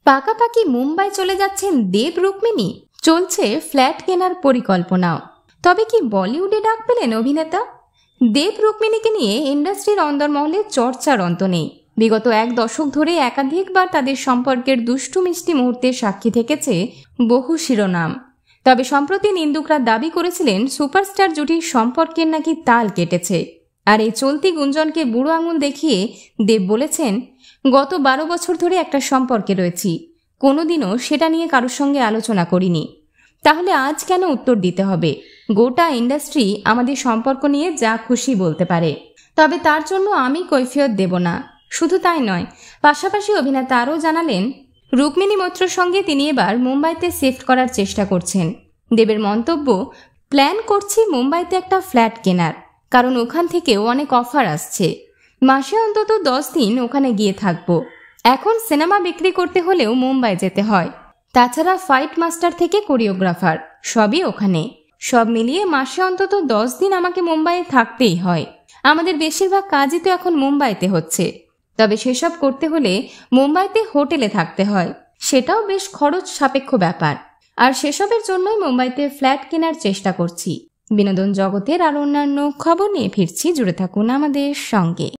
পাকাপাকি মুম্বাই চলে যাচ্ছেন দেব রুক্মিণী, চলছে ফ্ল্যাট কেনার পরিকল্পনাও। তবে কি বলিউডে ডাক পেলেন অভিনেতা? দেব রুক্মিণীকে নিয়ে ইন্ডাস্ট্রির অন্দরমহলে চর্চার অন্ত নেই। বিগত এক দশক ধরে একাধিকবার তাদের সম্পর্কের দুষ্টু মিষ্টি মুহূর্তের সাক্ষী থেকেছে বহু শিরোনাম। তবে সম্প্রতি নিন্দুকরা দাবি করেছিলেন সুপারস্টার জুটির সম্পর্কের নাকি তাল কেটেছে। আর এই চলতি গুঞ্জনকে বুড়ো আঙুল দেখিয়ে দেব বলেছেন, গত 12 বছর ধরে একটা সম্পর্কে রয়েছি, কোনোদিনও সেটা নিয়ে কারোর সঙ্গে আলোচনা করিনি। তাহলে আজ কেন উত্তর দিতে হবে? গোটা ইন্ডাস্ট্রি আমাদের সম্পর্ক নিয়ে যা খুশি বলতে পারে, তবে তার জন্য আমি কৈফিয়ত দেব না। শুধু তাই নয়, পাশাপাশি অভিনেতা আরও জানালেন, রুক্মিণী মৈত্রর সঙ্গে তিনি এবার মুম্বাইতে শিফট করার চেষ্টা করছেন। দেবের মন্তব্য, প্ল্যান করছি মুম্বাইতে একটা ফ্ল্যাট কেনার, কারণ ওখান থেকেও অনেক অফার আসছে। মাসে অন্তত 10 দিন ওখানে গিয়ে থাকবো। এখন সিনেমা বিক্রি করতে হলেও মুম্বাই যেতে হয়, তাছাড়া ফাইট মাস্টার থেকে কোরিওগ্রাফার সবই ওখানে। সব মিলিয়ে মাসে অন্তত 10 দিন আমাকে মুম্বাইয়ে থাকতেই হয়। আমাদের বেশিরভাগ কাজই তো এখন মুম্বাইতে হচ্ছে, তবে সেসব করতে হলে মুম্বাইতে হোটেলে থাকতে হয়, সেটাও বেশ খরচ সাপেক্ষ ব্যাপার। আর সেসবের জন্যই মুম্বাইতে ফ্ল্যাট কেনার চেষ্টা করছি। বিনোদন জগতের আর অন্যান্য খবর নিয়ে ফিরছি, জুড়ে থাকুন আমাদের সঙ্গে।